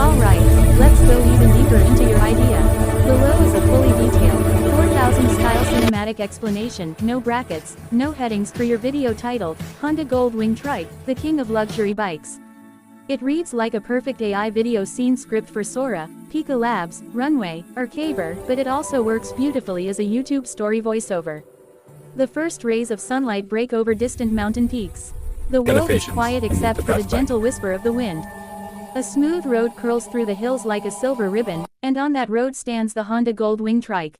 Alright, let's go even deeper into your idea. Below is a fully detailed, 4000 style cinematic explanation, no brackets, no headings for your video titled, Honda Gold Wing Trike, the king of luxury bikes. It reads like a perfect AI video scene script for Sora, Pika Labs, Runway, or Caver, but it also works beautifully as a YouTube story voiceover. The first rays of sunlight break over distant mountain peaks. The world is quiet except for the gentle whisper of the wind. A smooth road curls through the hills like a silver ribbon, and on that road stands the Honda Gold Wing Trike.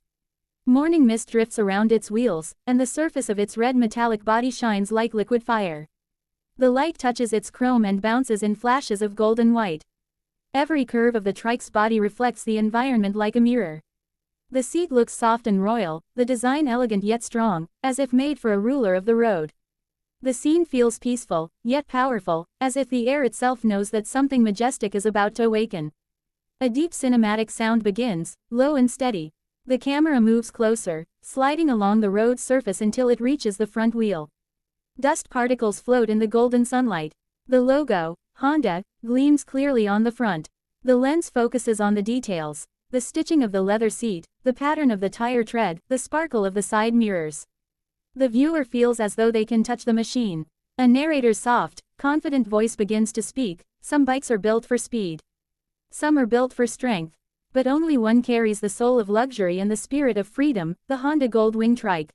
Morning mist drifts around its wheels, and the surface of its red metallic body shines like liquid fire. The light touches its chrome and bounces in flashes of gold and white. Every curve of the trike's body reflects the environment like a mirror. The seat looks soft and royal, the design elegant yet strong, as if made for a ruler of the road. The scene feels peaceful, yet powerful, as if the air itself knows that something majestic is about to awaken. A deep cinematic sound begins, low and steady. The camera moves closer, sliding along the road's surface until it reaches the front wheel. Dust particles float in the golden sunlight. The logo, Honda, gleams clearly on the front. The lens focuses on the details, the stitching of the leather seat, the pattern of the tire tread, the sparkle of the side mirrors. The viewer feels as though they can touch the machine. A narrator's soft, confident voice begins to speak. Some bikes are built for speed. Some are built for strength. But only one carries the soul of luxury and the spirit of freedom, the Honda Gold Wing Trike.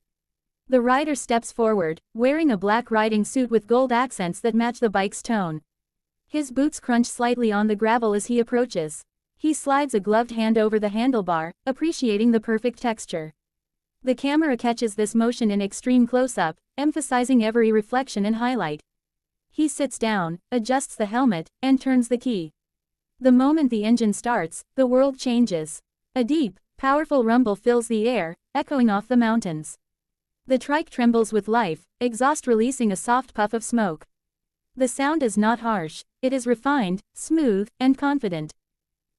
The rider steps forward, wearing a black riding suit with gold accents that match the bike's tone. His boots crunch slightly on the gravel as he approaches. He slides a gloved hand over the handlebar, appreciating the perfect texture. The camera catches this motion in extreme close-up, emphasizing every reflection and highlight. He sits down, adjusts the helmet, and turns the key. The moment the engine starts, the world changes. A deep, powerful rumble fills the air, echoing off the mountains. The trike trembles with life, exhaust releasing a soft puff of smoke. The sound is not harsh, it is refined, smooth, and confident.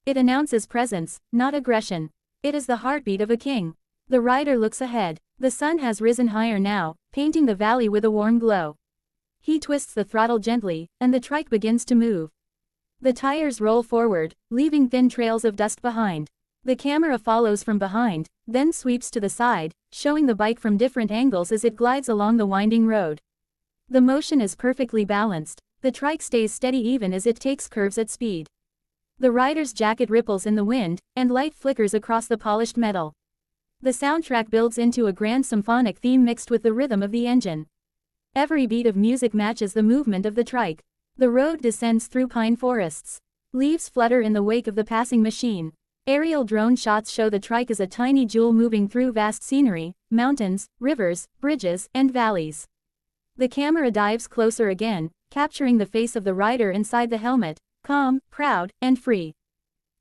It announces presence, not aggression. It is the heartbeat of a king. The rider looks ahead. The sun has risen higher now, painting the valley with a warm glow. He twists the throttle gently, and the trike begins to move. The tires roll forward, leaving thin trails of dust behind. The camera follows from behind, then sweeps to the side, showing the bike from different angles as it glides along the winding road. The motion is perfectly balanced. The trike stays steady even as it takes curves at speed. The rider's jacket ripples in the wind, and light flickers across the polished metal. The soundtrack builds into a grand symphonic theme mixed with the rhythm of the engine. Every beat of music matches the movement of the trike. The road descends through pine forests. Leaves flutter in the wake of the passing machine. Aerial drone shots show the trike as a tiny jewel moving through vast scenery, mountains, rivers, bridges, and valleys. The camera dives closer again, capturing the face of the rider inside the helmet, calm, proud, and free.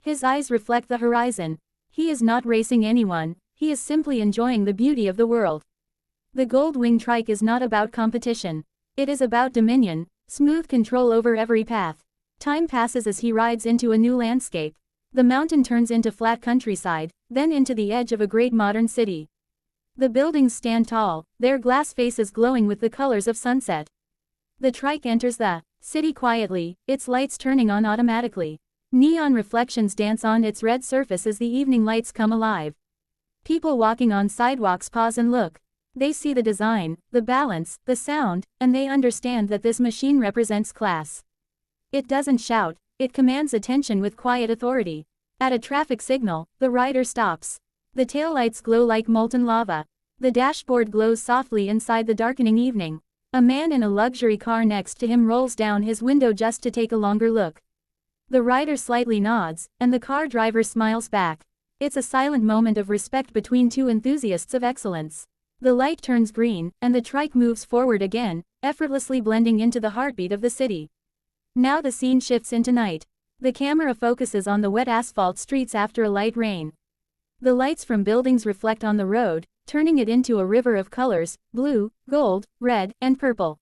His eyes reflect the horizon. He is not racing anyone. He is simply enjoying the beauty of the world. The Gold Wing Trike is not about competition. It is about dominion, smooth control over every path. Time passes as he rides into a new landscape. The mountain turns into flat countryside, then into the edge of a great modern city. The buildings stand tall, their glass faces glowing with the colors of sunset. The trike enters the city quietly, its lights turning on automatically. Neon reflections dance on its red surface as the evening lights come alive. People walking on sidewalks pause and look. They see the design, the balance, the sound, and they understand that this machine represents class. It doesn't shout, it commands attention with quiet authority. At a traffic signal, the rider stops. The taillights glow like molten lava. The dashboard glows softly inside the darkening evening. A man in a luxury car next to him rolls down his window just to take a longer look. The rider slightly nods, and the car driver smiles back. It's a silent moment of respect between two enthusiasts of excellence. The light turns green, and the trike moves forward again, effortlessly blending into the heartbeat of the city. Now the scene shifts into night. The camera focuses on the wet asphalt streets after a light rain. The lights from buildings reflect on the road, turning it into a river of colors, blue, gold, red, and purple.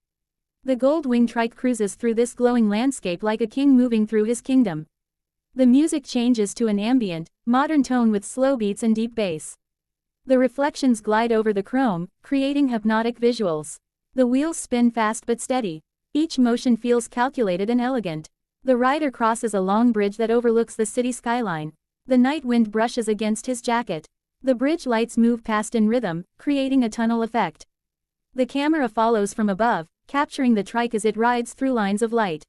The Gold Wing Trike cruises through this glowing landscape like a king moving through his kingdom. The music changes to an ambient, modern tone with slow beats and deep bass. The reflections glide over the chrome, creating hypnotic visuals. The wheels spin fast but steady. Each motion feels calculated and elegant. The rider crosses a long bridge that overlooks the city skyline. The night wind brushes against his jacket. The bridge lights move past in rhythm, creating a tunnel effect. The camera follows from above, capturing the trike as it rides through lines of light.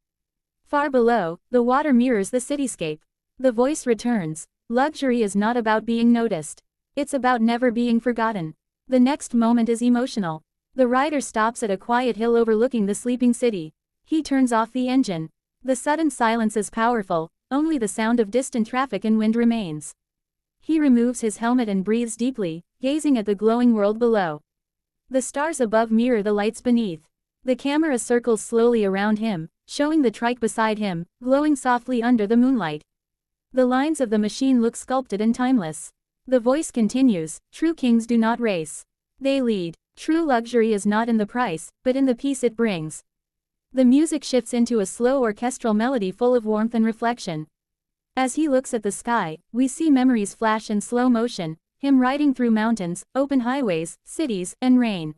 Far below, the water mirrors the cityscape. The voice returns. Luxury is not about being noticed. It's about never being forgotten. The next moment is emotional. The rider stops at a quiet hill overlooking the sleeping city. He turns off the engine. The sudden silence is powerful, only the sound of distant traffic and wind remains. He removes his helmet and breathes deeply, gazing at the glowing world below. The stars above mirror the lights beneath. The camera circles slowly around him, showing the trike beside him, glowing softly under the moonlight. The lines of the machine look sculpted and timeless. The voice continues, "True kings do not race. They lead. True luxury is not in the price, but in the peace it brings." The music shifts into a slow orchestral melody full of warmth and reflection. As he looks at the sky, we see memories flash in slow motion, him riding through mountains, open highways, cities, and rain.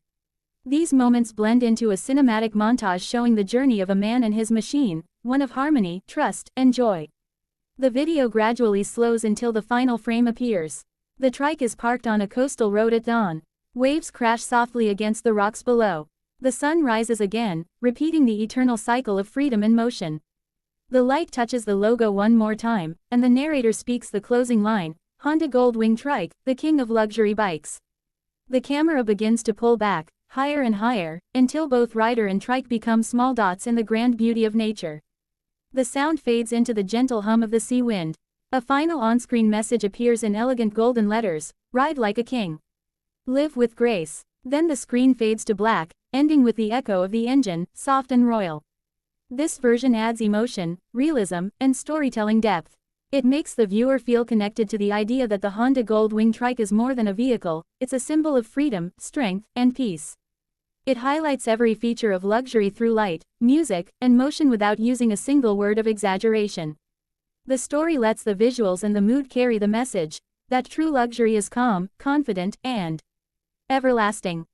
These moments blend into a cinematic montage showing the journey of a man and his machine, one of harmony, trust, and joy. The video gradually slows until the final frame appears. The trike is parked on a coastal road at dawn. Waves crash softly against the rocks below. The sun rises again, repeating the eternal cycle of freedom and motion. The light touches the logo one more time, and the narrator speaks the closing line, "Honda Gold Wing Trike, the king of luxury bikes." The camera begins to pull back, higher and higher, until both rider and trike become small dots in the grand beauty of nature. The sound fades into the gentle hum of the sea wind. A final on-screen message appears in elegant golden letters, "Ride like a king. Live with grace." Then the screen fades to black, ending with the echo of the engine, soft and royal. This version adds emotion, realism, and storytelling depth. It makes the viewer feel connected to the idea that the Honda Gold Wing Trike is more than a vehicle, it's a symbol of freedom, strength, and peace. It highlights every feature of luxury through light, music, and motion without using a single word of exaggeration. The story lets the visuals and the mood carry the message that true luxury is calm, confident, and everlasting.